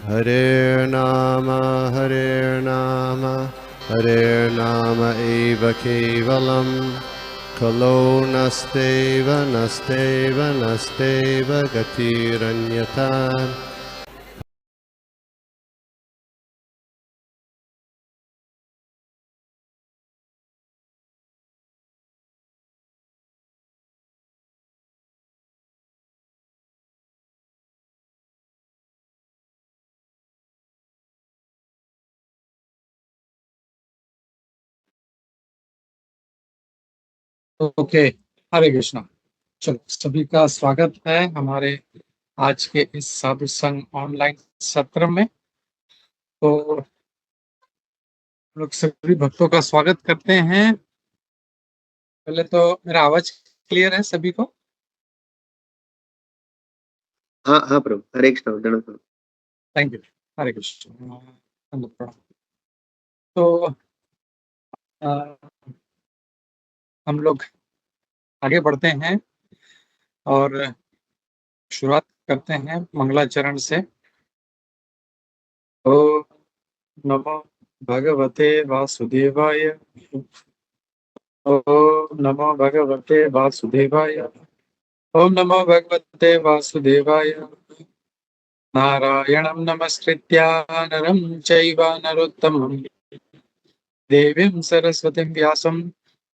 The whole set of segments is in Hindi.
Hare Nama, Hare Nama eva kevalam, Kalo nasteva, nasteva, nasteva gatiranyata. Okay. Hare Krishna. चलो, सभी का स्वागत है हमारे आज के इस साधु संघ ऑनलाइन सत्र में। तो लोग सभी भक्तों का स्वागत करते हैं। पहले तो मेरा आवाज क्लियर है सभी को? हाँ हाँ प्रभु, हरे कृष्ण दंड प्रभु। Thank you. हरे कृष्ण। तो हम लोग आगे बढ़ते हैं और शुरुआत करते हैं मंगलाचरण से। ओ नमो भगवते वासुदेवाय। ओम नमो भगवते वासुदेवाय। ओम नमो भगवते वासुदेवाय। नारायणं नमस्कृत्य नरं चैव नरोत्तमं देवीं सरस्वतीं व्यासं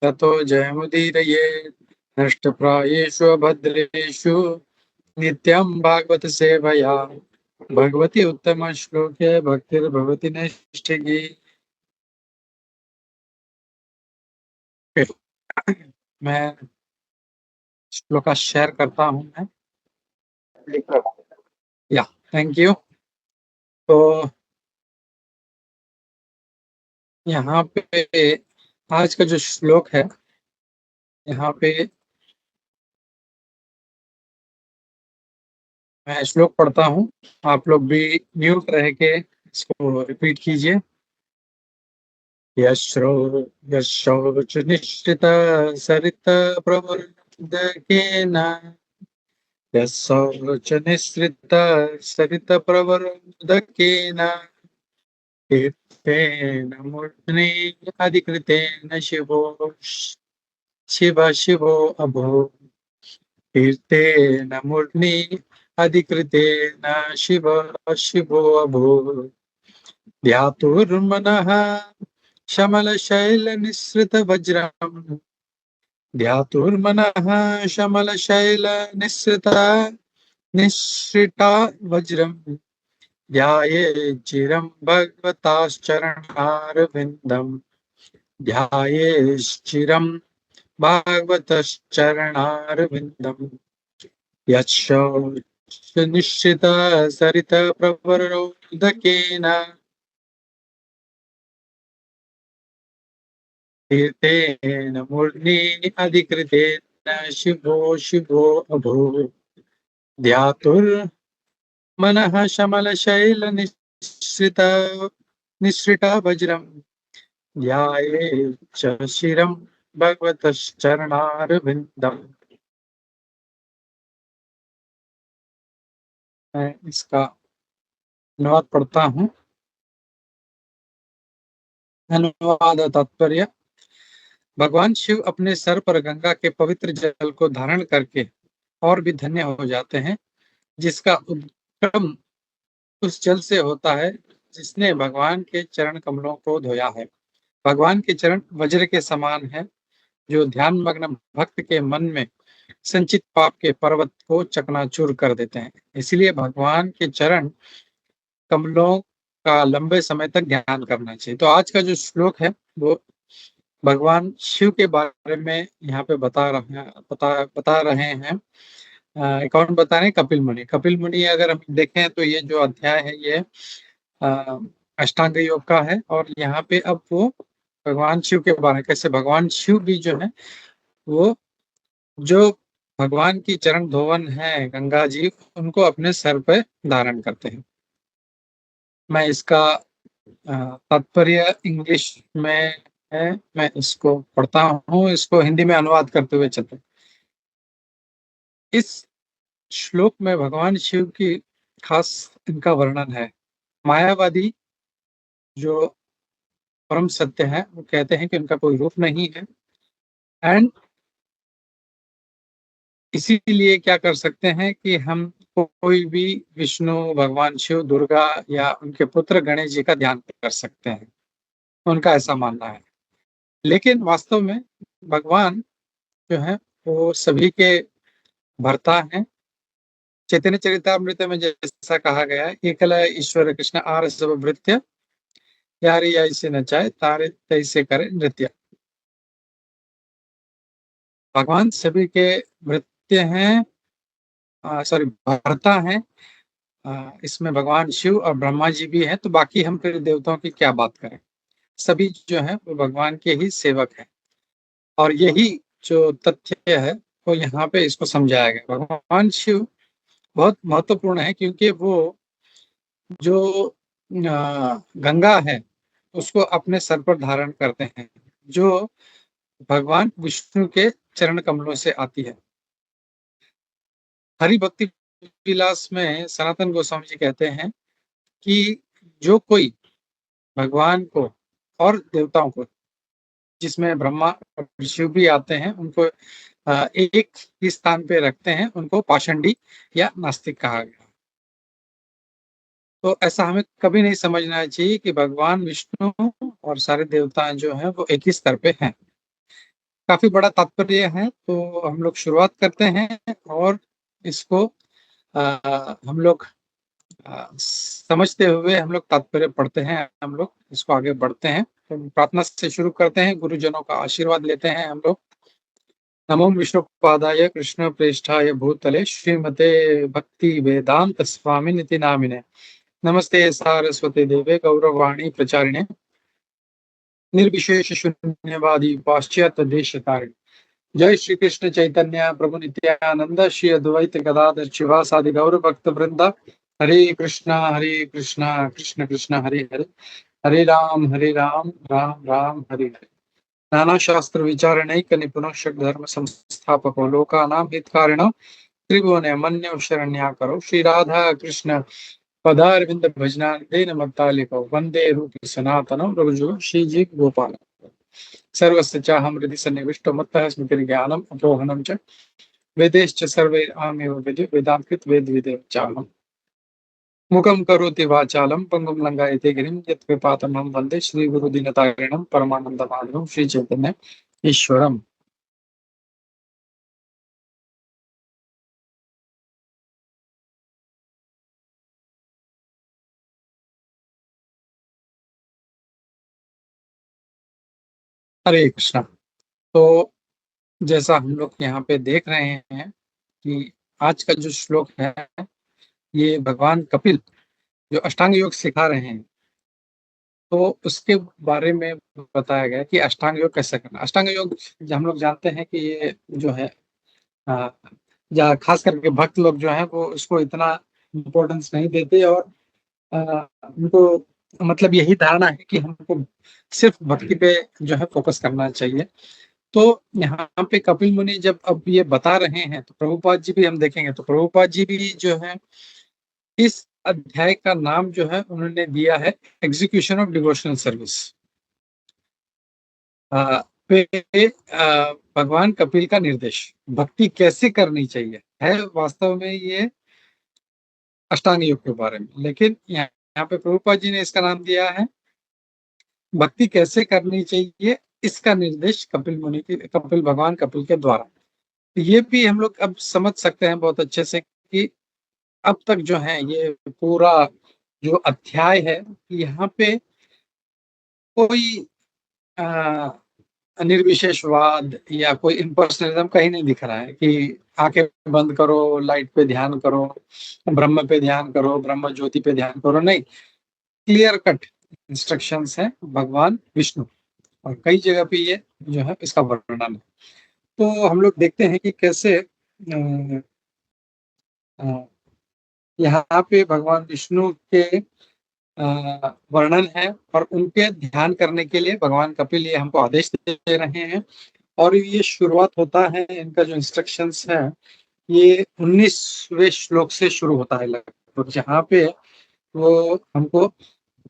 ततो जयमुदीरयेत्। नष्टप्रायेषु अभद्रेषु नित्यं भागवत सेवया भगवती उत्तम श्लोके भक्तिर्भवति नैष्ठिकी। मैं श्लोक शेयर करता हूं मैं। या थैंक यू। तो यहाँ पे आज का जो श्लोक है, यहाँ पे मैं श्लोक पढ़ता हूँ, आप लोग भी म्यूट रह के इसको रिपीट कीजिए। यशोच निश्चित सरित प्रवर्धकेन यशोच निश्चित सरित प्रवर्धकेन कीर्तेन मूर्ध्नि अधिकृतेन शिवो अभूत्। कीर्तेन मूर्ध्नि अधिकृतेन शिवो अभूत्। ध्यातुर्मनः शमलशैलनिःसृतवज्रम्। ध्यातुर्मनः निःसृता वज्रम्। ध्यायेच्चिरं भगवताश्चरणारविन्दम्। ध्यायेश्चिरं भागवतश्चरणारविन्दम्। यच्छोच निश्चित सरित प्रवरोदकेन कीर्तेन मूर्ध्नि अधिकृतेन शिवो अभूत्। ध्यातुर्मनः निःसृता वज्रम्। ध्यायेच्च शिरं भगवतश्चरणारविन्दम्। मैं इसका अनुवाद पढ़ता हूँ। अनुवाद तात्पर्य। भगवान शिव अपने सर पर गंगा के पवित्र जल को धारण करके और भी धन्य हो जाते हैं, जिसका उद्गम उस जल से होता है जिसने भगवान के चरण कमलों को धोया है। भगवान के चरण वज्र के समान है, जो ध्यान मग्न भक्त के मन में संचित पाप के पर्वत को चकनाचूर कर देते हैं। इसलिए भगवान के चरण कमलों का लंबे समय तक ध्यान करना चाहिए। तो आज का जो श्लोक है वो भगवान शिव के बारे में यहाँ पे बता रहे हैं। कौन बता रहे हैं? कपिल मुनि। कपिल मुनि अगर हम देखें तो ये जो अध्याय है ये अष्टांग योग का है, और यहाँ पे अब वो भगवान शिव के बारे में, कैसे भगवान शिव भी जो है वो जो भगवान की चरण धोवन है गंगा जी, उनको अपने सर पे धारण करते हैं। मैं इसका तात्पर्य इंग्लिश में है, मैं इसको पढ़ता हूँ, इसको हिंदी में अनुवाद करते हुए चलते हैं। इस श्लोक में भगवान शिव की खास इनका वर्णन है। मायावादी जो परम सत्य है वो कहते हैं कि उनका कोई रूप नहीं है, एंड इसीलिए क्या कर सकते हैं कि हम कोई भी विष्णु, भगवान शिव, दुर्गा या उनके पुत्र गणेश जी का ध्यान कर सकते हैं, उनका ऐसा मानना है। लेकिन वास्तव में भगवान जो है वो सभी के भर्ता हैं। चैतन्य चरितामृत में जैसा कहा गया है, एकला ईश्वर कृष्ण आर सब भृत्य, यारी ऐसे नचाए तारे तैसे करे नृत्य। भगवान सभी के भृत्य हैं, सॉरी भर्ता हैं। इसमें भगवान शिव और ब्रह्मा जी भी हैं, तो बाकी हम फिर देवताओं की क्या बात करें। सभी जो है वो भगवान के ही सेवक हैं, और यही जो तथ्य है वो यहाँ पे इसको समझाया गया। भगवान शिव बहुत महत्वपूर्ण है क्योंकि वो जो गंगा है उसको अपने सर पर धारण करते हैं, जो भगवान विष्णु के चरण कमलों से आती है। हरि भक्ति विलास में सनातन गोस्वामी जी कहते हैं कि जो कोई भगवान को और देवताओं को, जिसमें ब्रह्मा और शिव भी आते हैं, उनको एक ही स्थान पे रखते हैं, उनको पाषंडी या नास्तिक कहा गया। तो ऐसा हमें कभी नहीं समझना चाहिए कि भगवान विष्णु और सारे देवता जो हैं वो एक ही स्तर पे हैं। काफी बड़ा तात्पर्य है, तो हम लोग शुरुआत करते हैं और इसको हम लोग समझते हुए हम लोग तात्पर्य पढ़ते हैं, हम लोग इसको आगे बढ़ते हैं। तो प्रार्थना से शुरू करते हैं, गुरुजनों का आशीर्वाद लेते हैं हम लोग। नमो विष्णुपादाय कृष्ण प्रेष्ठाय भूतले श्रीमते भक्ति वेदांत स्वामिनिति नामिने नमस्ते सारस्वती देवे गौरवाणी प्रचारिणे निर्विशेष शून्यवादी पाश्चात्य देश तारिणे। जय श्री कृष्ण चैतन्य प्रभु नित्यानंद श्री अद्वैत गदाधर शिवासादि गौर भक्त वृंदा। हरे कृष्णा कृष्ण कृष्ण हरे हरे, हरे राम राम राम हरे हरे। नाना शास्त्र विचारणैक निपुणः धर्म संस्थापको लोकानां हितकारिणः त्रिभुवने मन्यौ शरण्याकरो श्री राधा कृष्ण पदारविंद भजनादेन मत्तालिको वंदे रूपी सनातनं रघुजुग श्रीजी गोपाल। सर्वस्य चाहं हृदि सन्निविष्टो मत्तः स्मृतिर्ज्ञानम् अपोहनं च वेदैश्च सर्वैरामेव विदु वेदांकृत वेदविदेव चाहम्। मुखं करोति वाचालं पंगुं लंघयते गिरिं यत्कृपातमहं वन्दे श्रीगुरुदीनतारिणं परमानन्दमाधवं श्रीचैतन्य ईश्वरम्। हरे कृष्णा। तो जैसा हम लोग यहाँ पे देख रहे हैं कि आज का जो श्लोक है ये भगवान कपिल जो अष्टांग योग सिखा रहे हैं, तो उसके बारे में बताया गया कि अष्टांग योग कैसे करना। अष्टांग योग हम लोग जानते हैं कि ये जो है या खास करके भक्त लोग जो हैं वो उसको इतना इम्पोर्टेंस नहीं देते, और उनको मतलब यही धारणा है कि हमको सिर्फ भक्ति पे जो है फोकस करना चाहिए। तो यहाँ पे कपिल मुनि जब अब ये बता रहे हैं तो प्रभुपाद जी भी हम देखेंगे, तो प्रभुपाद जी भी जो है इस अध्याय का नाम जो है उन्होंने दिया है एग्जीक्यूशन ऑफ डिवोशनल सर्विस। भगवान कपिल का निर्देश भक्ति कैसे करनी चाहिए है वास्तव में ये अष्टांग योग के बारे में, लेकिन यहाँ पे प्रभुपाद जी ने इसका नाम दिया है भक्ति कैसे करनी चाहिए, इसका निर्देश कपिल भगवान कपिल के द्वारा। तो ये भी हम लोग अब समझ सकते हैं बहुत अच्छे से कि अब तक जो है ये पूरा जो अध्याय है यहाँ पे कोई निर्विशेषवाद या कोई इम्पर्सनलिज्म कहीं नहीं दिख रहा है कि आंखें बंद करो, लाइट पे ध्यान करो, ब्रह्म पे ध्यान करो, ब्रह्म ज्योति पे ध्यान करो। नहीं, क्लियर कट इंस्ट्रक्शंस है भगवान विष्णु, और कई जगह पे ये जो है इसका वर्णन है। तो हम लोग देखते हैं कि कैसे यहाँ पे भगवान विष्णु के वर्णन है, और उनके ध्यान करने के लिए भगवान कपिल ये हमको आदेश दे रहे हैं। और ये शुरुआत होता है, इनका जो इंस्ट्रक्शंस है ये 19वें श्लोक से शुरू होता है लगभग, जहाँ पे वो हमको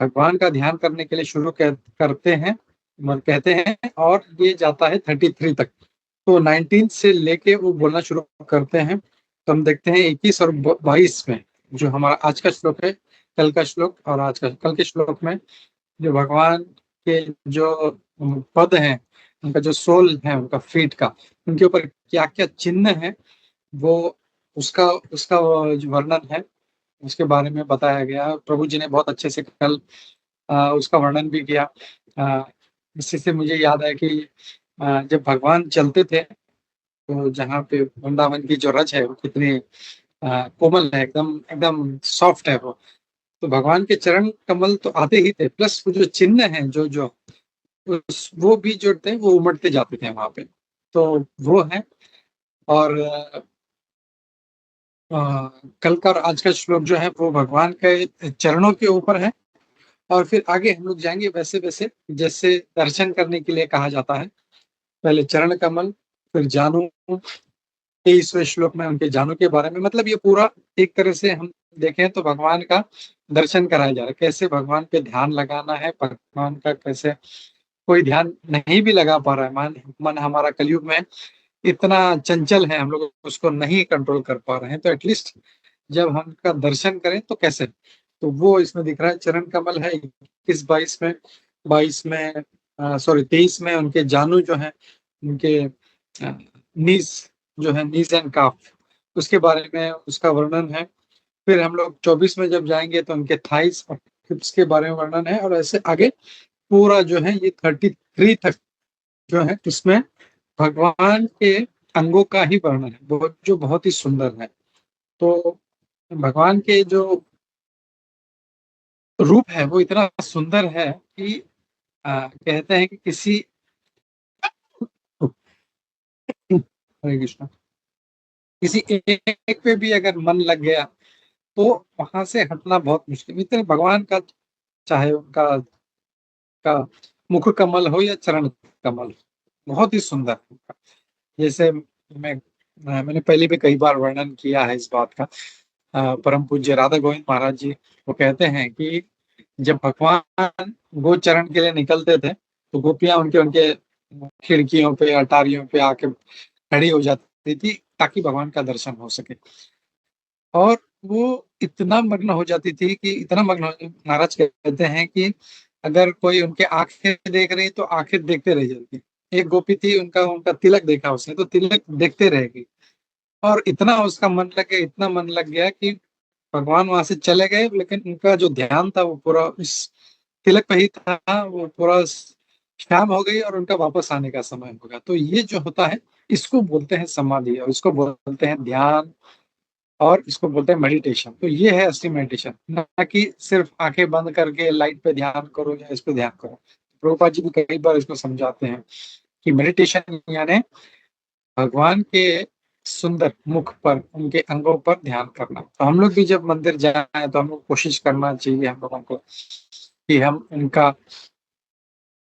भगवान का ध्यान करने के लिए शुरू करते हैं कहते हैं, और ये जाता है 33 तक। तो 19 से लेके वो बोलना शुरू करते हैं। तो हम देखते हैं 21 और 22 में जो हमारा आज का श्लोक है, कल का श्लोक और कल के श्लोक में जो भगवान के जो पद हैं, उनका जो सोल है, उनका फीट का, उनके ऊपर क्या क्या चिन्ह है, वो उसका उसका जो वर्णन है, उसके बारे में बताया गया। प्रभु जी ने बहुत अच्छे से कल उसका वर्णन भी किया। इसी से मुझे याद है कि जब भगवान चलते थे तो जहाँ पे वृंदावन की जो रज है वो कितनी कोमल है, एकदम एकदम सॉफ्ट है वो। तो भगवान के चरण कमल तो आते ही थे, प्लस वो जो चिन्ह हैं जो जो वो भी जो थे वो उमड़ते जाते थे वहां पे। तो वो है। और कल का और आज का श्लोक जो है वो भगवान के चरणों के ऊपर है। और फिर आगे हम लोग जाएंगे वैसे वैसे जैसे दर्शन करने के लिए कहा जाता है। पहले चरण कमल, फिर जानू। 23वें श्लोक में उनके जानू के बारे में, मतलब ये पूरा एक तरह से हम देखें तो भगवान का दर्शन कराया जा रहा है, कैसे भगवान पे ध्यान लगाना है, भगवान का कैसे कोई ध्यान नहीं भी लगा पा रहा है, मन हमारा कलयुग में इतना चंचल है, हम लोग उसको नहीं कंट्रोल कर पा रहे हैं, तो एटलीस्ट जब हम उनका दर्शन करें तो कैसे, तो वो इसमें दिख रहा है। चरण कमल है 21-22 में, 22 में सॉरी 23 में उनके जानू जो है, उनके नीज जो है, नीज एंड काफ, उसके बारे में उसका वर्णन है। फिर हम लोग 24 में जब जाएंगे तो उनके थाइस और हिप्स के बारे में वर्णन है। और ऐसे आगे पूरा जो है ये 33 तक जो है उसमें भगवान के अंगों का ही वर्णन है, वो जो बहुत ही सुंदर है। तो भगवान के जो रूप है वो इतना सुंदर है कि कहते हैं कि किसी हरे कृष्णा, किसी एक पे भी अगर मन लग गया तो वहां से हटना बहुत मुश्किल। इतने भगवान का, चाहे उनका का मुख कमल हो या चरण कमल, बहुत ही सुंदर। जैसे मैंने पहले भी कई बार वर्णन किया है इस बात का। परम पूज्य राधा गोविंद महाराज जी वो कहते हैं कि जब भगवान गोचरण के लिए निकलते थे तो गोपियां उनके उनके खिड़कियों पे, अटारियों पे आके खड़ी हो जाती थी ताकि भगवान का दर्शन हो सके। और वो इतना मग्न हो जाती थी कि इतना मग्न महाराज कहते हैं कि अगर कोई उनके आंखें देख रही तो आंखें देखते रह जाती। एक गोपी थी, उनका उनका तिलक देखा उसने तो तिलक देखते रह गई। और इतना उसका मन लग गया, इतना मन लग गया कि भगवान वहां से चले गए, लेकिन उनका जो ध्यान था वो पूरा इस तिलक पे ही था। वो पूरा शाम हो गई और उनका वापस आने का समय हो गया। तो ये जो होता है इसको बोलते हैं समाधि, और इसको बोलते हैं ध्यान, और इसको बोलते हैं मेडिटेशन। तो ये है असली मेडिटेशन, ना कि सिर्फ आंखें बंद करके लाइट पे ध्यान करो या इस पे ध्यान करो। प्रभुपाद जी भी कई बार इसको समझाते हैं कि मेडिटेशन यानी भगवान के सुंदर मुख पर, उनके अंगों पर ध्यान करना। तो हम लोग भी जब मंदिर जाए तो हम लोग कोशिश करना चाहिए हम लोगों को कि हम उनका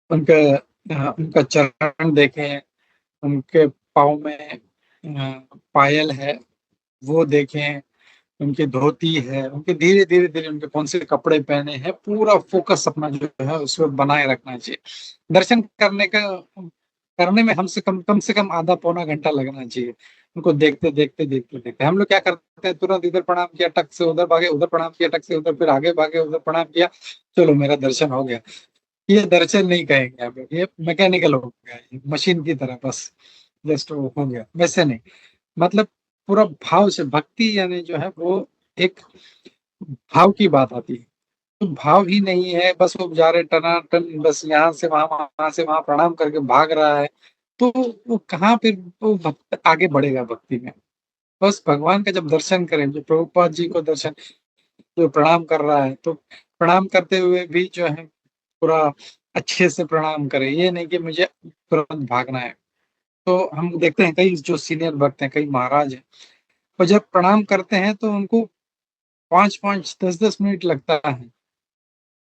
उनका चरण देखें, उनके पाँव में पायल है वो देखें, उनकी धोती है, उनके धीरे धीरे धीरे उनके कौन से कपड़े पहने हैं, पूरा फोकस अपना जो है उस पर बनाए रखना चाहिए। दर्शन करने में हमसे कम से कम आधा पौना घंटा लगना चाहिए। उनको देखते देखते देखते देखते हम लोग क्या करते हैं, तुरंत इधर प्रणाम किया, टक से उधर भागे, उधर प्रणाम किया, टक से उधर, फिर आगे भागे, उधर प्रणाम किया, चलो मेरा दर्शन हो गया। ये दर्शन नहीं कहेंगे आप, ये मैकेनिकल हो गया, ये मशीन की तरह बस जस्ट हो गया, वैसे नहीं। मतलब पूरा भाव से, भक्ति यानी जो है वो एक भाव की बात आती है। तो भाव ही नहीं है, बस वो जा रहे टनाटन, बस यहाँ से वहां, वहां से वहां प्रणाम करके भाग रहा है, तो वो कहाँ फिर वो भक्त आगे बढ़ेगा भक्ति में। बस भगवान का जब दर्शन करें, जो प्रभुपाद जी को दर्शन, जो प्रणाम कर रहा है तो प्रणाम करते हुए भी जो है पूरा अच्छे से प्रणाम करें, ये नहीं कि मुझे तुरंत भागना है। तो हम देखते हैं कई जो सीनियर भक्त हैं, कई महाराज हैं, और जब प्रणाम करते हैं तो उनको 5-5, 10-10 मिनट लगता है।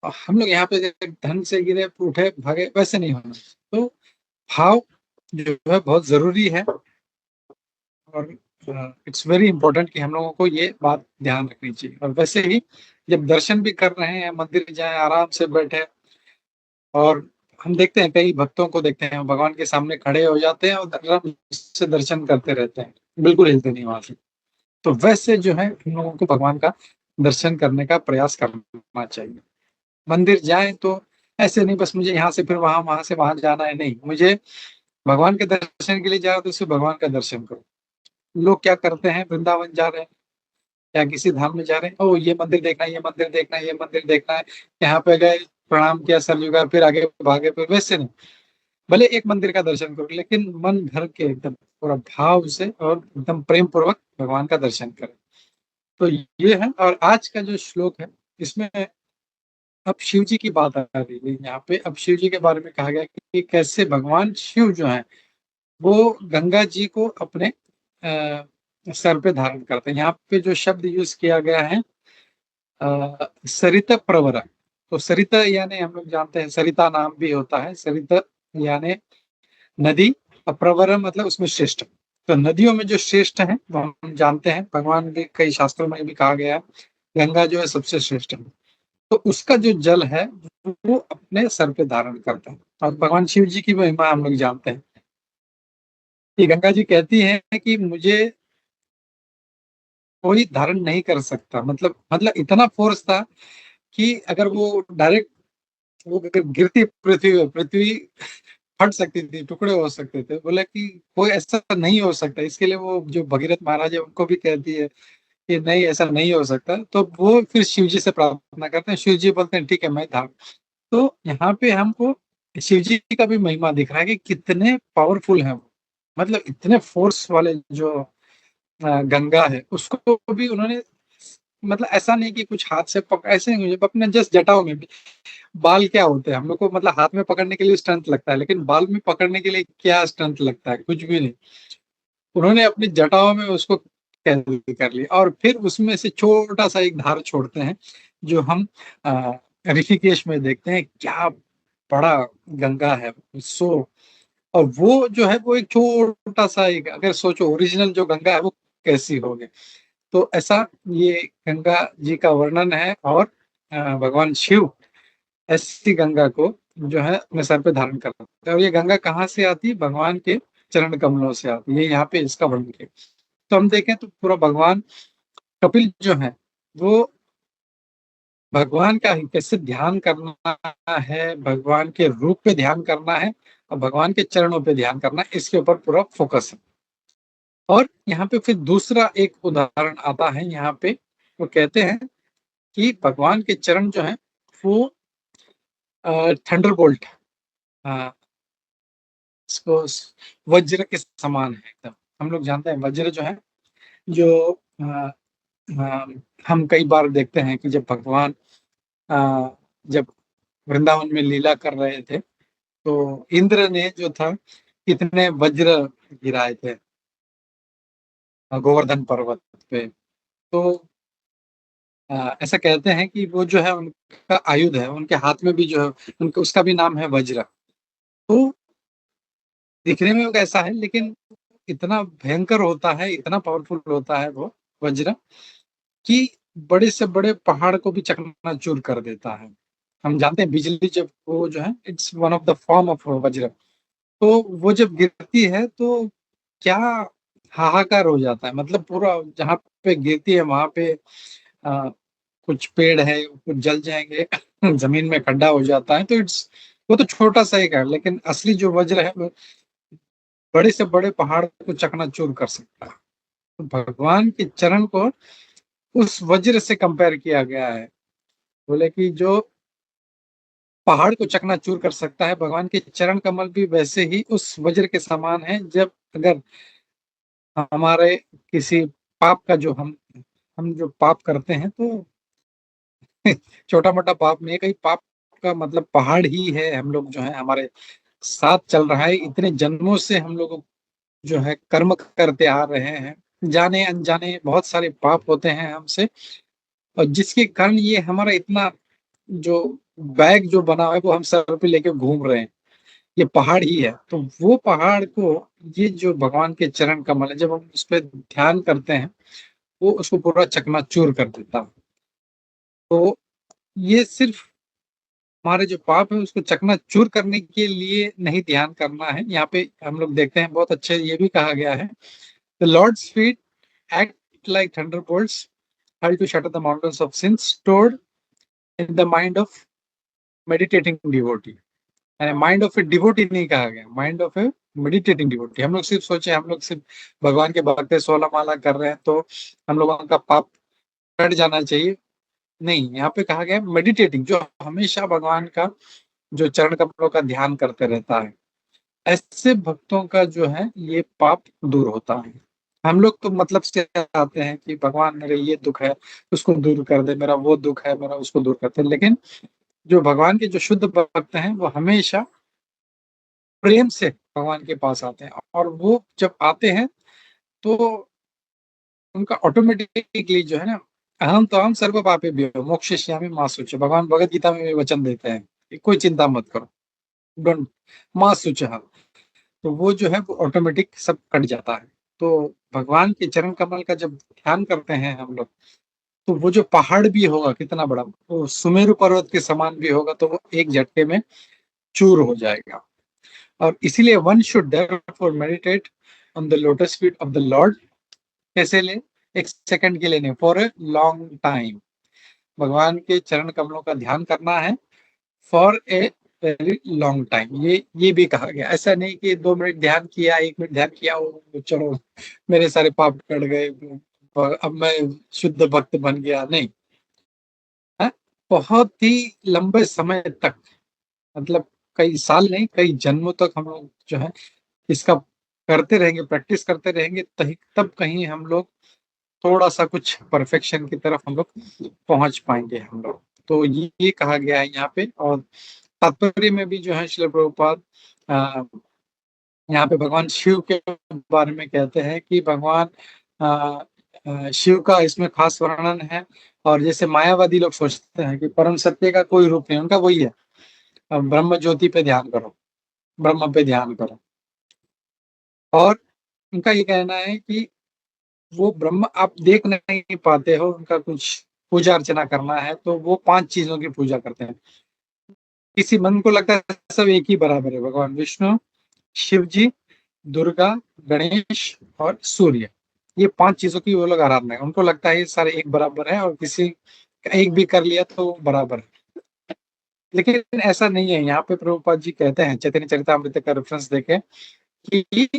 और हम लोग यहाँ पे ढंग से गिरे, उठे, भागे, वैसे नहीं होना। तो भाव जो है बहुत जरूरी है। और इट्स वेरी इंपॉर्टेंट कि हम लोगों को ये बात ध्यान रखनी चाहिए। और वैसे ही जब दर्शन भी कर रहे हैं, मंदिर जाए, आराम से बैठे, और हम देखते हैं कई भक्तों को देखते हैं भगवान के सामने खड़े हो जाते हैं और आराम से दर्शन करते रहते हैं, बिल्कुल हिलते नहीं वहां से। तो वैसे जो है हम लोगों को भगवान का दर्शन करने का प्रयास करना चाहिए। मंदिर जाए तो ऐसे नहीं बस मुझे यहाँ से फिर वहां से वहां जाना है, नहीं, मुझे भगवान के दर्शन के लिए जा रहा तो सिर्फ भगवान का दर्शन करो। लोग क्या करते हैं, वृंदावन जा रहे हैं या किसी धाम में जा रहे हैं, ओ ये मंदिर देखना है, ये मंदिर देखना है, ये मंदिर देखना है, यहाँ पे गए, प्रणाम किया, सर झुकाया, फिर आगे भागे, फिर वैसे नहीं। भले एक मंदिर का दर्शन करो लेकिन मन भर के एकदम पूरा भाव से और एकदम प्रेम पूर्वक भगवान का दर्शन करें। तो ये है। और आज का जो श्लोक है इसमें अब शिव जी की बात आ रही है यहाँ पे। अब शिव जी के बारे में कहा गया कि कैसे भगवान शिव जो है वो गंगा जी को अपने सर पे धारण करते हैं। यहाँ पे जो शब्द यूज किया गया है सरिता प्रवरा। तो सरिता यानी हम लोग जानते हैं सरिता नाम भी होता है, सरिता यानी नदी, और प्रवरा मतलब उसमें श्रेष्ठ। तो नदियों में जो श्रेष्ठ है वो हम जानते हैं, भगवान के कई शास्त्रों में भी कहा गया है गंगा जो है सबसे श्रेष्ठ है। तो उसका जो जल है वो अपने सर पे धारण करता है। और भगवान शिव जी की महिमा हम लोग जानते हैं कि गंगा जी कहती हैं कि मुझे कोई धारण नहीं कर सकता। मतलब इतना फोर्स था कि अगर वो डायरेक्ट वो अगर गिरती पृथ्वी पे, पृथ्वी फट सकती थी, टुकड़े हो सकते थे। बोला कि कोई ऐसा नहीं हो सकता। इसके लिए वो जो भगीरथ महाराज है उनको भी कहती है कि नहीं ऐसा नहीं हो सकता। तो वो फिर शिव जी से प्रार्थना करते हैं, शिव जी बोलते हैं ठीक है मैं धारण। तो यहाँ पे हमको शिव जी का भी महिमा दिख रहा है कि कितने पावरफुल है वो। मतलब इतने फोर्स वाले जो गंगा है उसको भी उन्होंने, मतलब ऐसा नहीं कि कुछ हाथ से ऐसे नहीं, अपने जस्ट जटाओं में भी। बाल क्या होते हैं हम लोग को, मतलब हाथ में पकड़ने के लिए स्ट्रेंथ लगता है, लेकिन बाल में पकड़ने के लिए क्या स्ट्रेंथ लगता है, कुछ भी नहीं। उन्होंने अपनी जटाओं में उसको कैद कर लिया और फिर उसमें से छोटा सा एक धार छोड़ते हैं जो हम अ, ऋषिकेश में देखते हैं। क्या बड़ा गंगा है सो। और वो जो है वो एक छोटा सा एक, अगर सोचो ओरिजिनल जो गंगा है वो कैसी होगी। तो ऐसा ये गंगा जी का वर्णन है। और भगवान शिव ऐसी गंगा को जो है अपने सर पे धारण करते हैं। और ये गंगा कहाँ से आती है, भगवान के चरण कमलों से आती है। ये यहाँ पे इसका वर्णन किया। तो हम देखें तो पूरा भगवान कपिल जो है वो भगवान का कैसे ध्यान करना है, भगवान के रूप पे ध्यान करना है और भगवान के चरणों पे ध्यान करना है, इसके ऊपर पूरा फोकस है। और यहाँ पे फिर दूसरा एक उदाहरण आता है यहाँ पे। वो कहते हैं कि भगवान के चरण जो है वो थंडरबोल्ट, इसको वज्र के समान है एकदम। हम लोग जानते हैं वज्र जो है जो अ, हम कई बार देखते हैं कि जब भगवान जब वृंदावन में लीला कर रहे थे तो इंद्र ने जो था कितने वज्र गिराए थे गोवर्धन पर्वत पे। तो ऐसा कहते हैं कि वो जो है उनका आयुध है, उनके हाथ में भी जो है उनका उसका भी नाम है वज्र। तो दिखने में वो कैसा है लेकिन इतना भयंकर होता है, इतना पावरफुल होता है वो वज्र कि बड़े से बड़े पहाड़ को भी चकनाचूर कर देता है। हम जानते हैं बिजली जब वो जो है it's one of the form of वज्र। तो वो जब गिरती है तो क्या हाहाकार हो जाता है। मतलब पूरा जहाँ पे गिरती है वहां पे आ, कुछ पेड़ है कुछ जल जाएंगे जमीन में खड्डा हो जाता है। तो इट्स वो तो छोटा सा एक है लेकिन असली जो वज्र है वो बड़े से बड़े पहाड़ को चकनाचूर कर सकता है। तो भगवान के चरण को उस वज्र से कंपेयर किया गया है। बोले कि जो पहाड़ को चकनाचूर कर सकता है, भगवान के चरण कमल भी वैसे ही उस वज्र के समान है। जब अगर हमारे किसी पाप का जो हम जो पाप करते हैं तो छोटा मोटा पाप नहीं है, कहीं पाप का मतलब पहाड़ ही है। हम लोग जो है हमारे साथ चल रहा है, इतने जन्मों से हम लोग जो है कर्म करते आ रहे हैं, जाने अनजाने बहुत सारे पाप होते हैं हमसे। और जिसके कारण ये हमारा इतना जो बैग जो बना है वो हम सर पे लेके घूम रहे हैं। ये पहाड़ ही है। तो वो पहाड़ को, ये जो भगवान के चरण कमल है, जब हम उस पर ध्यान करते हैं वो उसको पूरा चकनाचूर कर देता है। तो ये सिर्फ हमारे जो पाप है उसको चकनाचूर करने के लिए नहीं ध्यान करना है। यहाँ पे हम लोग देखते हैं बहुत अच्छे ये भी कहा गया है, the lord's feet act like thunderbolts held to shatter the mountains of sin stored in the mind of meditating devotee। यानी माइंड ऑफ ए डिवोटी नहीं कहा गया, mind of A meditating devotee. हम लोग सिर्फ सोचे हम लोग सिर्फ भगवान के भक्त 16 माला कर रहे हैं तो हम लोगों का पाप कट जाना चाहिए। नहीं, यहाँ पे कहा गया मेडिटेटिंग, जो हमेशा भगवान का जो चरण कमलों का ध्यान करते रहता है, ऐसे भक्तों का जो है ये पाप दूर होता है। हम लोग तो मतलब से आते हैं कि भगवान मेरे ये दुख है उसको दूर कर दे, मेरा वो दुख है मेरा उसको दूर करते, लेकिन जो भगवान के जो शुद्ध भक्त हैं वो हमेशा प्रेम से भगवान के पास आते हैं, और वो जब आते हैं तो उनका ऑटोमेटिकली जो है ना, अहम तो हम सर्व पापेभ्यो मोक्षयिष्यामि मा शुचः, भगवान भगवत गीता में भी वचन देते हैं कि कोई चिंता मत करो, डोंट मा शुचः। तो वो जो है वो ऑटोमेटिक सब कट जाता है। तो भगवान के चरण कमल का जब ध्यान करते हैं हम लोग, तो वो जो पहाड़ भी होगा कितना बड़ा, वो सुमेरु पर्वत के समान भी होगा, तो वो एक झटके में चूर हो जाएगा। और इसीलिए one should therefore meditate on the lotus feet of the Lord. कैसे ले? एक सेकंड के लिए नहीं, फॉर ए लॉन्ग टाइम। भगवान के चरण कमलों का ध्यान करना है for a very long time. ये भी कहा गया, ऐसा नहीं कि 2 मिनट ध्यान किया, 1 मिनट ध्यान किया, चलो मेरे सारे पाप कट गए, अब मैं शुद्ध भक्त बन गया, नहीं है। बहुत ही लंबे समय तक, मतलब कई साल नहीं कई जन्मों तक हम लोग जो है इसका करते रहेंगे, प्रैक्टिस करते रहेंगे, तब कहीं हम लोग थोड़ा सा कुछ परफेक्शन की तरफ हम लोग पहुंच पाएंगे हम लोग। तो ये कहा गया है यहाँ पे। और तात्पर्य में भी जो है श्रील प्रभुपाद यहाँ पे भगवान शिव के बारे में कहते हैं कि भगवान शिव का इसमें खास वर्णन है। और जैसे मायावादी लोग सोचते हैं कि परम सत्य का कोई रूप नहीं, उनका वही है, ब्रह्म ज्योति पे ध्यान करो, ब्रह्म पे ध्यान करो। और उनका ये कहना है कि वो ब्रह्म आप देख नहीं पाते हो, उनका कुछ पूजा अर्चना करना है तो वो 5 चीजों की पूजा करते हैं। किसी मन को लगता है सब एक ही बराबर है, भगवान विष्णु, शिव जी, दुर्गा, गणेश और सूर्य, ये 5 चीजों की वो लोग आराधना है। उनको लगता है ये सारे एक बराबर है और किसी का एक भी कर लिया तो बराबर है, लेकिन ऐसा नहीं है। यहाँ पे प्रभुपाद जी कहते हैं चैतन्य चरितामृत का रेफरेंस देके कि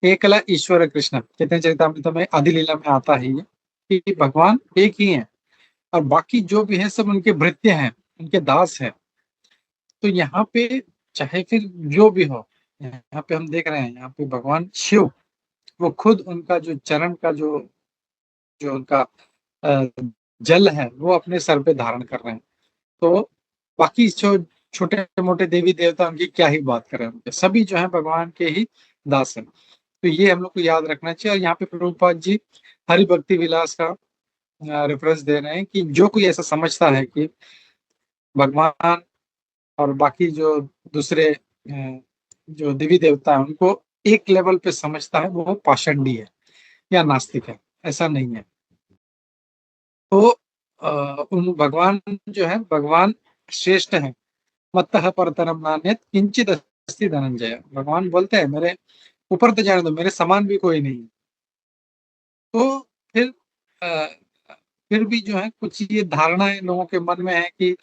एकला ईश्वर कृष्ण, चैतन्य चरितामृत में आदि लीला में आता है ये कि भगवान एक ही है और बाकी जो भी है सब उनके भृत्य हैं, उनके दास हैं। तो यहाँ पे चाहे फिर जो भी हो, यहाँ पे हम देख रहे हैं यहाँ पे भगवान शिव वो खुद उनका जो चरण का जो जो उनका अ, जल है वो अपने सर पे धारण कर रहे हैं। तो बाकी जो छोटे मोटे देवी देवता उनकी क्या ही बात करें, उनके सभी जो है भगवान के ही दास हैं। तो ये हम लोग को याद रखना चाहिए। और यहाँ पे प्रभुपाद जी हरि भक्ति विलास का रेफरेंस दे रहे हैं कि जो कोई ऐसा समझता है कि भगवान और बाकी जो दूसरे जो देवी देवता है उनको एक लेवल पे समझता है, वो पाषंडी है या नास्तिक है, ऐसा नहीं है। तो उन भगवान जो है भगवान श्रेष्ठ है, मत्तः परतरम नान्यत् किंचित अस्ति धनंजय। भगवान बोलते हैं मेरे ऊपर तो जाने दो, मेरे समान भी कोई नहीं। तो फिर अ, फिर भी जो है कुछ ये धारणाएं लोगों के मन में है कि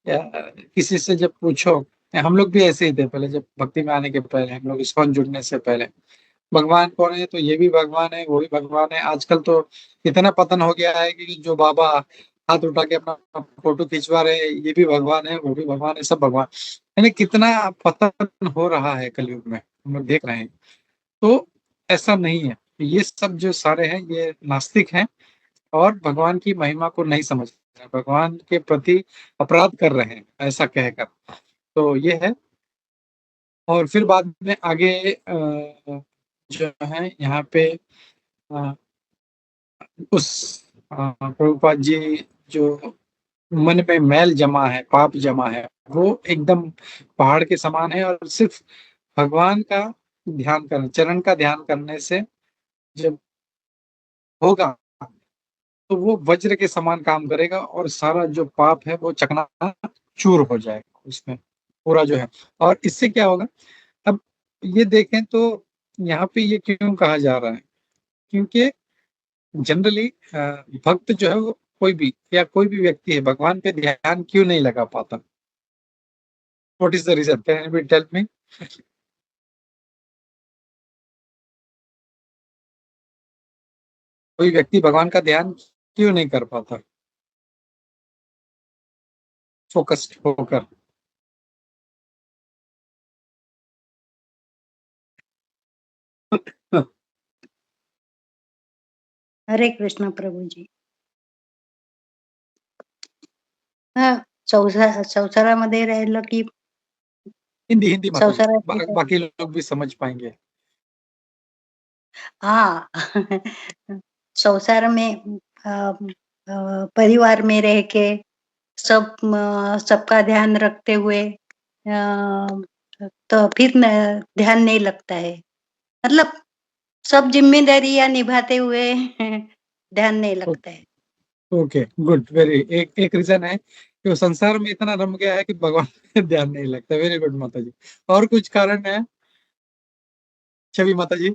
किसी से जब पूछो, हम लोग भी ऐसे ही थे पहले, जब भक्ति में आने के पहले, हम लोग इस्कॉन जुड़ने से पहले, भगवान कौन है तो ये भी भगवान है वो भी भगवान है। आजकल तो इतना पतन हो गया है कि जो बाबा हाथ उठा के अपना फोटो खिंचवा रहे हैं ये भी भगवान है वो भी भगवान है, सब भगवान। यानी कितना पतन हो रहा है कलयुग में, हम लोग देख रहे हैं। तो ऐसा नहीं है, ये सब जो सारे हैं ये नास्तिक हैं और भगवान की महिमा को नहीं समझ रहे हैं, भगवान के प्रति अपराध कर रहे हैं ऐसा कहकर। तो ये है। और फिर बाद में आगे जो है यहाँ पे अ, उस प्रभुपाद जी जो मन में मैल जमा है, पाप जमा है, वो एकदम पहाड़ के समान है, और सिर्फ भगवान का ध्यान करना, चरण का ध्यान करने से जब होगा तो वो वज्र के समान काम करेगा, और सारा जो पाप है वो चकनाचूर हो जाएगा उसमें पूरा जो है। और इससे क्या होगा, अब ये देखें तो यहाँ पे ये क्यों कहा जा रहा है, क्योंकि जनरली भक्त जो है वो कोई भी या कोई भी व्यक्ति है भगवान पे ध्यान क्यों नहीं लगा पाता? What is the reason, can anybody tell me? कोई व्यक्ति भगवान का ध्यान क्यों नहीं कर पाता फोकस्ड होकर? हरे कृष्ण प्रभु जी. हा, संसारामध्ये राहिलं की हिंदी हिंदी माता जी, संसारात बाकी लोग भी समझ पाएंगे. हाँ. संसार में परिवार में रह के सबका ध्यान रखते हुए तो फिर ध्यान नहीं लगता है, मतलब सब जिम्मेदारियां निभाते हुए ध्यान नहीं लगता है. ओके गुड, वेरी एक रीजन है कि वो संसार में इतना रम गया है कि भगवान पे ध्यान नहीं लगता. वेरी गुड माता जी. और कुछ कारण है छवि माता जी?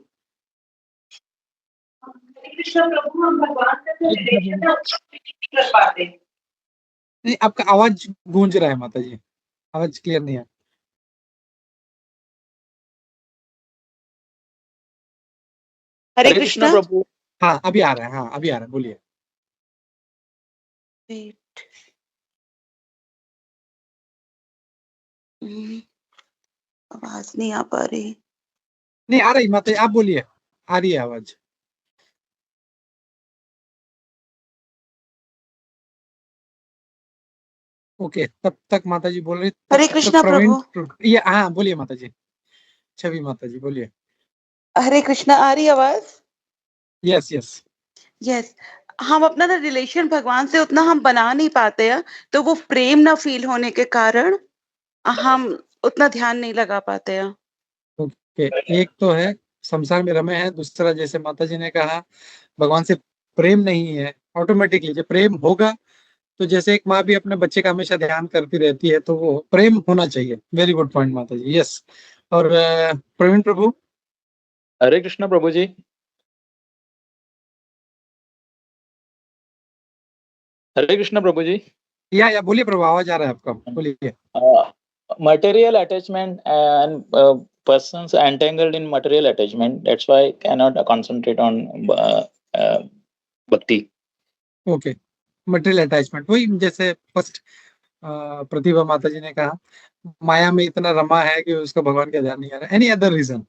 कृष्ण प्रभु, हम भगवान से जो रिलेशन है उसको नहीं कर पाते. नहीं, आपका आवाज गूंज रहा है माता जी, आवाज क्लियर नहीं है. हरे कृष्ण प्रभु. हाँ अभी आ रहा है, हाँ अभी आ रहा है, बोलिए. आवाज नहीं आ पा रही. नहीं आ रही माता जी, आप बोलिए, आ रही है आवाज. ओके, तब तक माता जी बोल रही. हरे कृष्णा प्रभु. ये हाँ बोलिए माता जी, छवि माता जी बोलिए. हरे कृष्णा, आ रही आवाज? Yes yes. यस. हम अपना ना रिलेशन भगवान से उतना हम बना नहीं पाते हैं, तो वो प्रेम ना फील होने के कारण हम उतना ध्यान नहीं लगा पाते हैं. ओके, एक तो है संसार में रमे हैं, दूसरा जैसे माता जी ने कहा भगवान से प्रेम नहीं है. ऑटोमेटिकली जब प्रेम होगा तो जैसे एक माँ भी अपने बच्चे का हमेशा ध्यान करती रहती है, तो वो प्रेम होना चाहिए. वेरी गुड पॉइंट माता जी. यस. और प्रवीण प्रभु? हरे कृष्ण प्रभु जी. हरे कृष्ण प्रभु जी. या बोलिए प्रभु, आवाज आ रहा है आपका, बोलिए. Material attachment and persons entangled in material attachment, that's why cannot concentrate on bhakti. Okay, material attachment, वही जैसे फर्स्ट प्रतिभा माता जी ने कहा माया में इतना रमा है कि उसको भगवान का ध्यान नहीं आ रहा. Any other reason?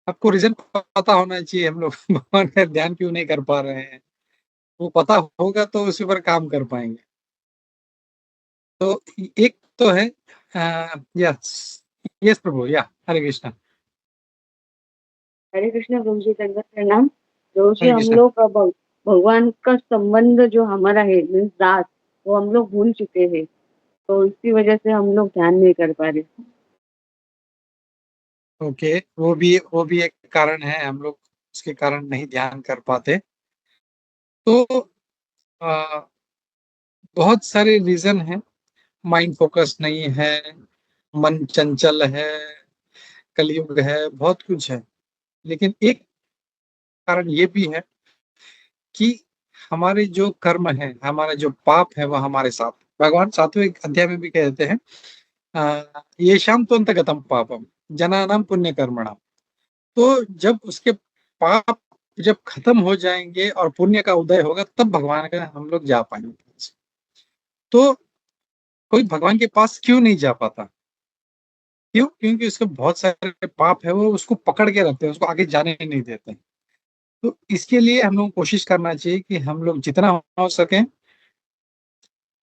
आपको रीजन पता होना चाहिए हम लोग भगवान का ध्यान क्यों नहीं कर पा रहे हैं. वो पता होगा तो उसी पर काम कर पाएंगे. तो एक तो है यस यस प्रभु, या हरे कृष्णा. हरे कृष्ण प्रभु जी, दंडवत प्रणाम. जो हरे हम कृष्णा. लोग भगवान का संबंध जो हमारा है मीन्स दास, वो हम लोग भूल चुके हैं, तो इसी वजह से हम लोग ध्यान नहीं कर पा रहे. ओके, वो भी एक कारण है, हम लोग उसके कारण नहीं ध्यान कर पाते. तो आ, बहुत सारे रीजन हैं. माइंड फोकस नहीं है, मन चंचल है, कलयुग है, बहुत कुछ है. लेकिन एक कारण ये भी है कि हमारे जो कर्म है, हमारा जो पाप है, वह हमारे साथ. भगवान 7वें अध्याय में भी कहते हैं ये शाम तो अंतगतम पापम जनानाम पुण्य कर्मणाम. तो जब उसके पाप जब खत्म हो जाएंगे और पुण्य का उदय होगा, तब भगवान का हम लोग जा पाएंगे. तो कोई भगवान के पास क्यों नहीं जा पाता? क्यों? क्योंकि उसके बहुत सारे पाप है, वो उसको पकड़ के रखते हैं, उसको आगे जाने नहीं देते. तो इसके लिए हम लोग कोशिश करना चाहिए कि हम लोग जितना हो सके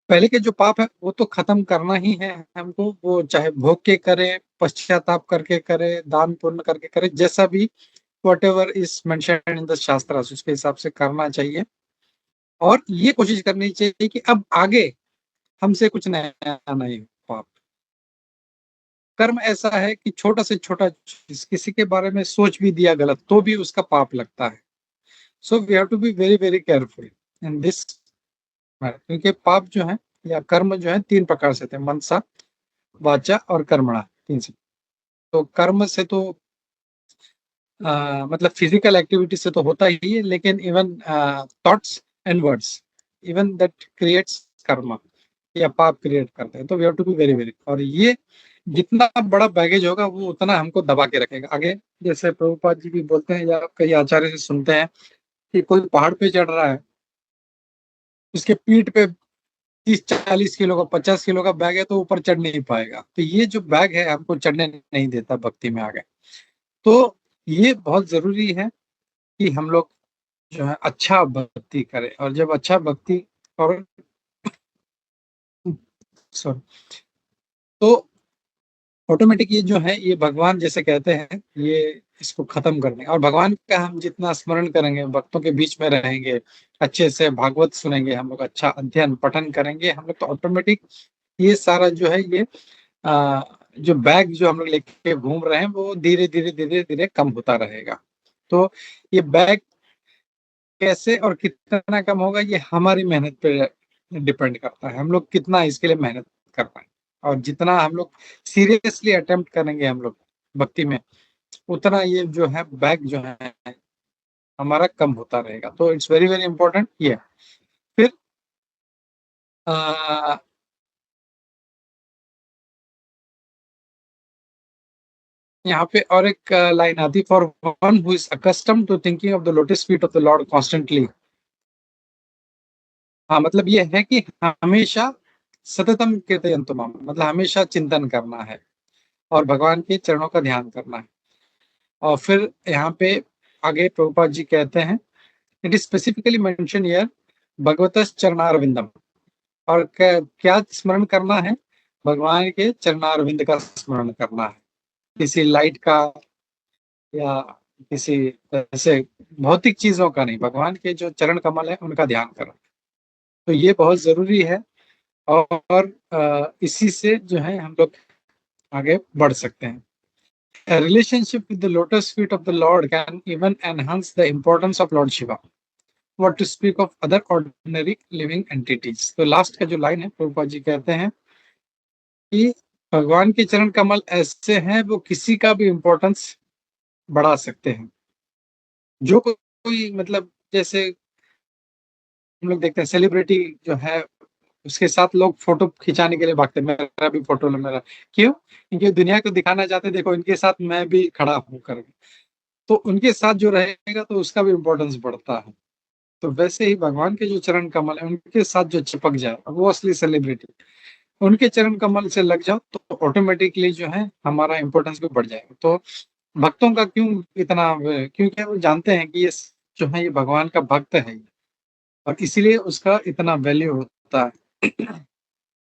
पहले के जो पाप है वो तो खत्म करना ही है हमको, वो चाहे भोग के करे, पश्चाताप करके करे, दान पुण्य करके करे, जैसा भी whatever is mentioned in the shastras उसके हिसाब से करना चाहिए। और ये कोशिश करनी चाहिए कि अब आगे हमसे कुछ नया नहीं हो पाप। कर्म ऐसा है कि छोटा से छोटा चीज किसी के बारे में सोच भी दिया गलत तो भी उसका पाप लगता है। So we have to be very very careful in this, क्योंकि पाप जो है या कर्म जो है 3 प्रकार से थे, मनसा, वाचा और कर्मणा, 3 से। तो कर्म से तो मतलब फिजिकल एक्टिविटी से तो होता ही है, लेकिन even thoughts and words, even that creates karma या पाप क्रिएट करते हैं। तो we have to be very very, और ये जितना बड़ा बैगेज होगा वो उतना हमको दबा के रखेगा आगे। जैसे प्रभुपाद जी भी बोलते हैं या कई आचार्य से सुनते हैं कि कोई पहाड़ पे चढ़ रहा है, उसके पीठ पे 30-40 किलो का 50 किलो का बैग है तो ऊपर चढ़ नहीं पाएगा। तो ये जो बैग है हमको चढ़ने नहीं देता भक्ति में आगे। तो ये बहुत जरूरी है कि हम लोग जो है अच्छा भक्ति करें, और जब अच्छा भक्ति और सॉरी, तो ऑटोमेटिक ये जो है ये भगवान जैसे कहते हैं ये इसको खत्म कर देंगे। और भगवान का हम जितना स्मरण करेंगे, भक्तों के बीच में रहेंगे, अच्छे से भागवत सुनेंगे, हम लोग अच्छा अध्ययन पठन करेंगे हम लोग, तो ऑटोमेटिक ये सारा जो है ये जो बैग जो हम लोग लेके घूम रहे हैं वो धीरे धीरे धीरे धीरे कम होता रहेगा। तो ये बैग कैसे और कितना कम होगा ये हमारी मेहनत पे डिपेंड करता है, हम लोग कितना इसके लिए मेहनत कर पाए। और जितना हम लोग सीरियसली अटेम्प्ट करेंगे हम लोग भक्ति में, उतना ये जो है बैग जो है हमारा कम होता रहेगा। तो इट्स वेरी वेरी इंपॉर्टेंट ये। फिर यहाँ पे और एक लाइन आती, for one who is accustomed to thinking of the lotus feet of the lord constantly. हाँ, मतलब ये है कि हमेशा सततम कीर्तयन्तु माम, मतलब हमेशा चिंतन करना है और भगवान के चरणों का ध्यान करना है। और फिर यहाँ पे आगे प्रभुपाद जी कहते हैं, it is specifically mention here भगवतस् चरणारविंदम। और क्या स्मरण करना है? भगवान के चरणारविंद का स्मरण करना है, किसी लाइट का या किसी ऐसे भौतिक चीजों का नहीं, भगवान के जो चरण कमल है उनका ध्यान करना। तो ये बहुत जरूरी है, और इसी से जो है हम लोग आगे बढ़ सकते हैं। A relationship with the lotus feet of the Lord can even enhance the importance of Lord Shiva. What to speak of other ordinary living entities. तो लास्ट का जो लाइन है प्रभुपाद जी कहते हैं कि भगवान के चरण कमल ऐसे हैं वो किसी का भी इम्पोर्टेंस बढ़ा सकते हैं। जो कोई मतलब जैसे हम लोग देखते हैं सेलिब्रिटी जो है उसके साथ लोग फोटो खिंचाने के लिए भागते हैं, मेरा भी फोटो लो मेरा। क्यों? क्योंकि दुनिया को दिखाना चाहते हैं, देखो इनके साथ मैं भी खड़ा हूँ कर। तो उनके साथ जो रहेगा तो उसका भी इम्पोर्टेंस बढ़ता है। तो वैसे ही भगवान के जो चरण कमल है उनके साथ जो चिपक जाए वो असली सेलिब्रिटी, उनके चरण कमल से लग जाओ तो ऑटोमेटिकली जो है हमारा इम्पोर्टेंस भी बढ़ जाएगा। तो भक्तों का क्यों इतना, क्योंकि वो जानते हैं कि ये जो है ये भगवान का भक्त है और इसीलिए उसका इतना वैल्यू होता है।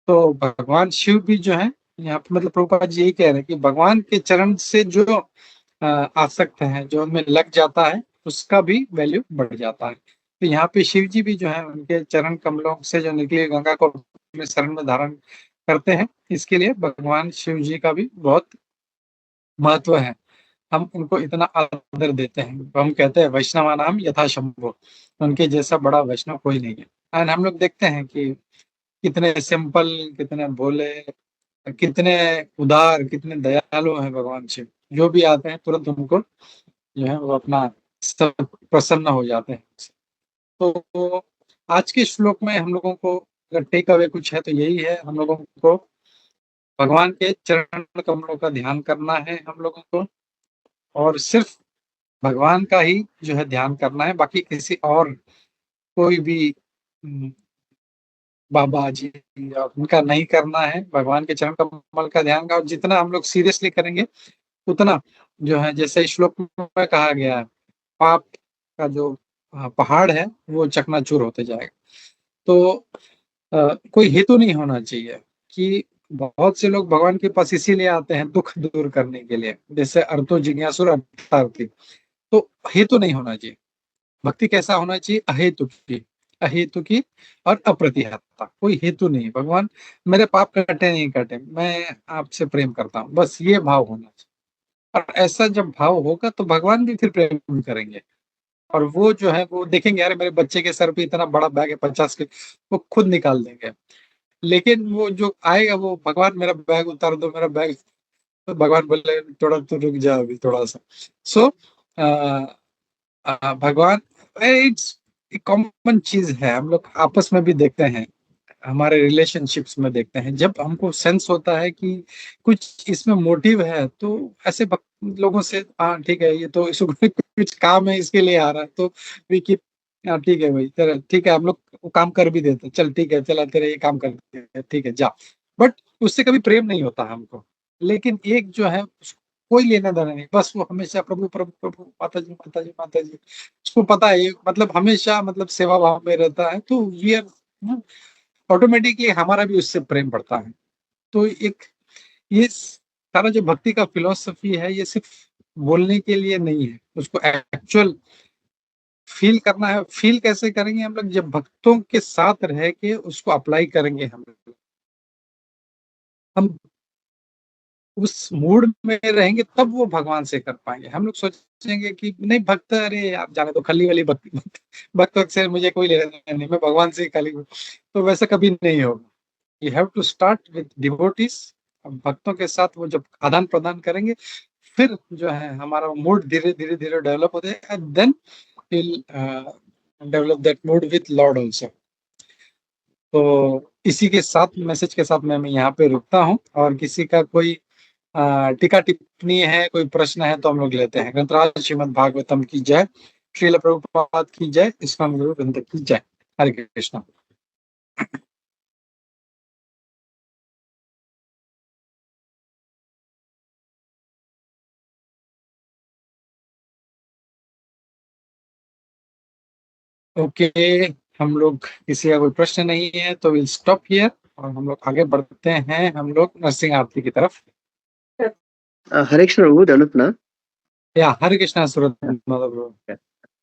तो भगवान शिव भी जो है यहाँ पे मतलब प्रभुपाद जी यही कह रहे हैं कि भगवान के चरण से जो आसक्त है, जो उनमें लग जाता है, उसका भी वैल्यू बढ़ जाता है। तो यहाँ पे शिव जी भी जो है उनके चरण कमलों से जो निकली गंगा को अपने शरण में धारण करते हैं, इसके लिए भगवान शिव जी का भी बहुत महत्व है। हम उनको इतना आदर देते हैं, हम कहते हैं वैष्णवा नाम यथा शंभो, उनके जैसा बड़ा वैष्णव कोई नहीं है। एंड हम लोग देखते हैं कि कितने सिंपल, कितने भोले, कितने उदार, कितने दयालु हैं भगवान शिव। जो भी आते हैं तुरंत उनको जो है वो अपना सब प्रसन्न हो जाते हैं। तो आज के श्लोक में हम लोगों को अगर टेक अवे कुछ है तो यही है, हम लोगों को भगवान के चरण कमलों का ध्यान करना है हम लोगों को, और सिर्फ भगवान का ही जो है ध्यान करना है, बाकी किसी और कोई भी बाबा जी या उनका नहीं करना है। भगवान के चरण कमल का ध्यान का, और जितना हम लोग सीरियसली करेंगे उतना जो है जैसे श्लोक में कहा गया है, पाप का जो पहाड़ है वो चकनाचूर होते जाएगा। तो कोई हेतु नहीं होना चाहिए कि बहुत से लोग भगवान के पास इसीलिए आते हैं दुख दूर करने के लिए, जैसे अर्थो जिज्ञासुर अर्थार्थी। तो हेतु नहीं होना चाहिए। भक्ति कैसा होना चाहिए? अहेतु की और अप्रतिहतता, कोई हेतु नहीं। भगवान मेरे पाप कटे नहीं कटे, मैं आपसे प्रेम करता हूँ, बस ये भाव होना चाहिए। और ऐसा जब भाव होगा तो भगवान भी फिर प्रेम करेंगे। और वो जो है वो देखेंगे, अरे मेरे बच्चे के सर पे इतना बड़ा बैग है 50 के, वो खुद निकाल देंगे। लेकिन वो जो आएगा वो भगवान मेरा बैग उतार दो, मेरा बैग, तो भगवान बोले थोड़ा तो रुक जा अभी थोड़ा सा। सो भगवान, इट्स कॉमन चीज है, हम लोग आपस में भी देखते हैं, हमारे रिलेशनशिप्स में देखते हैं। जब हमको सेंस होता है कि कुछ इसमें मोटिव है, तो ऐसे लोगों से, हाँ ठीक है, ये तो इसको कुछ काम है इसके लिए आ रहा है, तो वी कीप, हाँ ठीक है भाई, तेरा ठीक है, हम लोग वो काम कर भी देते हैं, चल ठीक है, चला तेरा ये काम करते हैं, ठीक है जा। बट उससे कभी प्रेम नहीं होता हमको। लेकिन एक जो है कोई लेना देना नहीं, बस वो हमेशा प्रभु प्रभु प्रभु, माता जी माता जी माता जी, उसको पता है ये मतलब हमेशा मतलब सेवा भाव में रहता है, तो वी आर ऑटोमेटिकली हमारा भी उससे प्रेम बढ़ता है। तो एक ये सारा जो भक्ति का फिलॉसफी है, ये सिर्फ बोलने के लिए नहीं है, उसको एक्चुअल फील करना है। फील कैसे करेंगे हम लोग? जब भक्तों के साथ रह के उसको अप्लाई करेंगे हम उस मूड में रहेंगे, तब वो भगवान से कर पाएंगे। हम लोग सोचेंगे कि नहीं भक्त, अरे आप जाने तो खली वाली भक्ति, भक्त से मुझे कोई लेना देना नहीं, मैं भगवान से ही खाली हूँ, तो वैसा कभी नहीं होगा। You have to start with devotees. भक्तों के साथ वो जब आदान प्रदान करेंगे, फिर जो है हमारा मूड धीरे धीरे धीरे डेवलप होता है, and then will develop that mood with lord also. तो इसी के साथ, मैसेज के साथ मैं यहाँ पे रुकता हूँ, और किसी का कोई टीका टिप्पणी है, कोई प्रश्न है, तो हम लोग लेते हैं। ग्रंथराज श्रीमद् भागवतम की जय, श्रील प्रभुपाद की जय, इस्कॉन गुरु वृंद की जय। हरे कृष्णा। ओके, हम लोग किसी का कोई प्रश्न नहीं है तो विल स्टॉप हियर, और हम लोग आगे बढ़ते हैं, हम लोग नरसिंह आरती की तरफ। हरे कृष्ण प्रभु, दंडवत प्रणाम। या हरे कृष्णा सूरत प्रभु।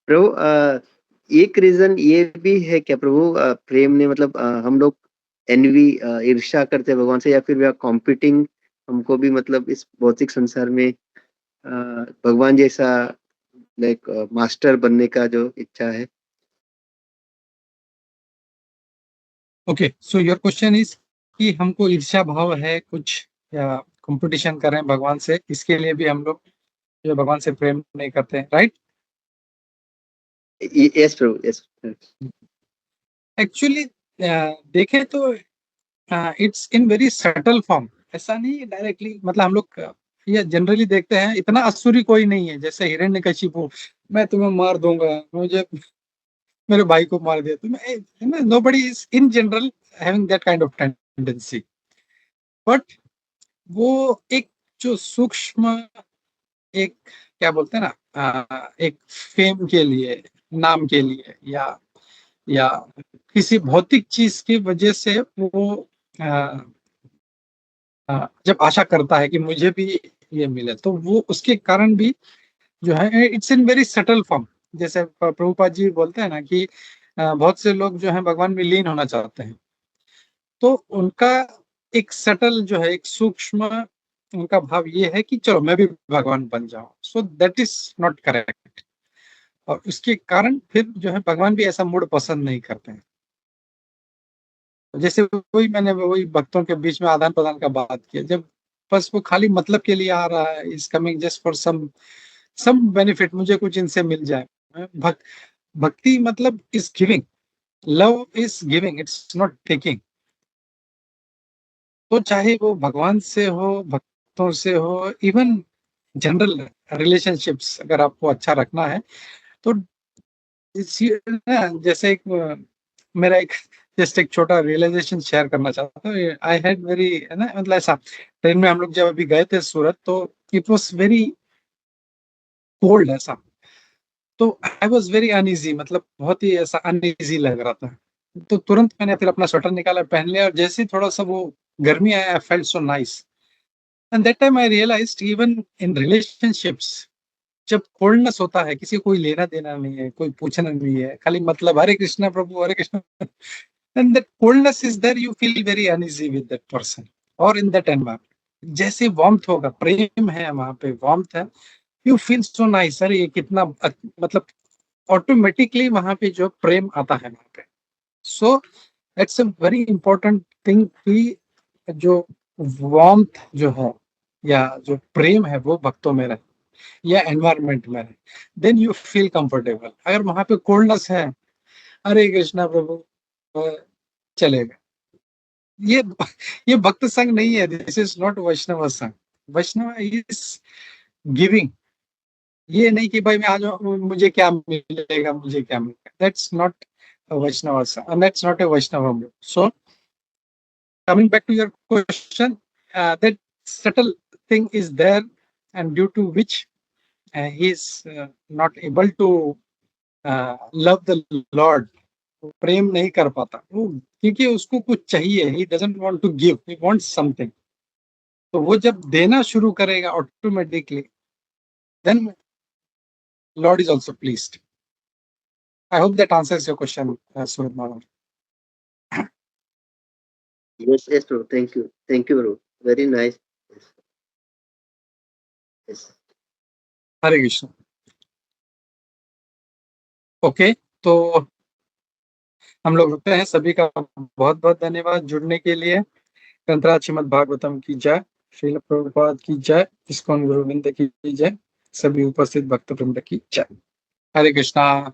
प्रभु एक रीजन ये भी है क्या प्रभु, प्रेम ने मतलब हम लोग एनवी ईर्ष्या करते हैं भगवान से, या फिर वी आर कॉम्पिटिंग, हमको भी मतलब इस भौतिक संसार में भगवान जैसा लाइक मास्टर बनने का जो इच्छा है? Okay, so your question is कि हमको ईर्ष्या भाव है कुछ, या कंपटीशन कर रहे हैं भगवान से, इसके लिए भी हम लोग जो भगवान से प्रेम नहीं करते हैं, राइट? यस प्रभु, यस। एक्चुअली देखें तो it's in very subtle form, ऐसा नहीं डायरेक्टली, मतलब हम लोग ये जनरली देखते हैं, इतना असुरी कोई नहीं है जैसे हिरण्यकशिपु, मैं तुम्हें मार दूंगा, मुझे मेरे भाई को मार दिया, तो मैं nobody is in general having that kind of tendency. But वो एक जो सूक्ष्म, एक क्या बोलते हैं ना, एक फेम के लिए, नाम के लिए, या किसी भौतिक चीज की वजह से वो जब आशा करता है कि मुझे भी ये मिले, तो वो उसके कारण भी जो है it's in very subtle form. जैसे प्रभुपाद जी बोलते हैं ना कि बहुत से लोग जो है भगवान में लीन होना चाहते हैं, तो उनका एक सटल जो है, एक सूक्ष्म उनका भाव ये है कि चलो मैं भी भगवान बन जाऊं। So that is not correct, और उसके कारण फिर जो है भगवान भी ऐसा मूड पसंद नहीं करते हैं। जैसे वही मैंने वही भक्तों के बीच में आदान प्रदान का बात किया, जब बस वो खाली मतलब के लिए आ रहा है, is coming just for some benefit, मुझे कुछ इनसे मिल जाए। भक्ति मतलब is giving, love is giving, it's not taking. तो चाहे वो भगवान से हो, भक्तों से हो, इवन जनरल रिलेशनशिप्स अगर आपको अच्छा रखना है, तो जैसे मेरा एक जस्ट एक छोटा रियलाइजेशन शेयर करना चाहता हूँ। आई हैड वेरी, है ना, मतलब ऐसा ट्रेन में हम लोग जब अभी गए थे सूरत, तो इट वाज वेरी कोल्ड ऐसा, तो आई वाज वेरी अनईजी, मतलब बहुत ही ऐसा अनईजी लग रहा था। तो तुरंत मैंने फिर अपना स्वेटर निकाला, पहन लिया, और जैसे ही थोड़ा सा वो गर्मी आया, I felt so nice. And that time I realized even in relationships, जब कोल्डनेस होता है, किसी को कोई लेना देना नहीं है, कोई पूछना नहीं है, खाली मतलब हरे कृष्णा प्रभु Hare Krishna, and that coldness is there, you feel very uneasy with that person और इन दैट एनवायरनमेंट। जैसे वार्मथ होगा, प्रेम है वहां पे, वार्मथ है, यू फील सो नाइस। अरे ये कितना मतलब ऑटोमेटिकली वहां पे जो प्रेम आता है वहां पे। So it's a very important thing कि जो वार्मथ जो है या जो प्रेम है वो भक्तों में रहे या एनवायरमेंट में रहे, देन यू फील कंफर्टेबल। अगर वहां पे कोल्डनेस है, हरे कृष्णा प्रभु चलेगा, ये ये भक्त संग नहीं है, दिस इज नॉट वैष्णव संग। वैष्णव इज गिविंग, ये नहीं कि भाई मैं आ जाऊं मुझे क्या मिलेगा, मुझे क्या मिलेगा, दैट्स नॉट a Vaishnava संग, and that's not a Vaishnava mood. So coming back to your question, that subtle thing is there, and due to which he is not able to love the Lord, प्रेम नहीं कर पाता वो, क्योंकि उसको कुछ चाहिए, he doesn't want to give, he wants something। तो वो जब देना शुरू करेगा automatically, then Lord is also pleased। I hope that answers your question, Surit Madhav। Yes, yes, bro. Thank you, bro. Very nice. Yes. Hare Krishna. Okay, तो हम लोग रुकते हैं। सभी का बहुत बहुत धन्यवाद जुड़ने के लिए। ग्रंथराज श्रीमद् भागवतम की जय, श्रील प्रभुपाद की जय, इस्कॉन गुरुविंद की जय, सभी उपस्थित भक्त वृंद की जय। हरे कृष्णा।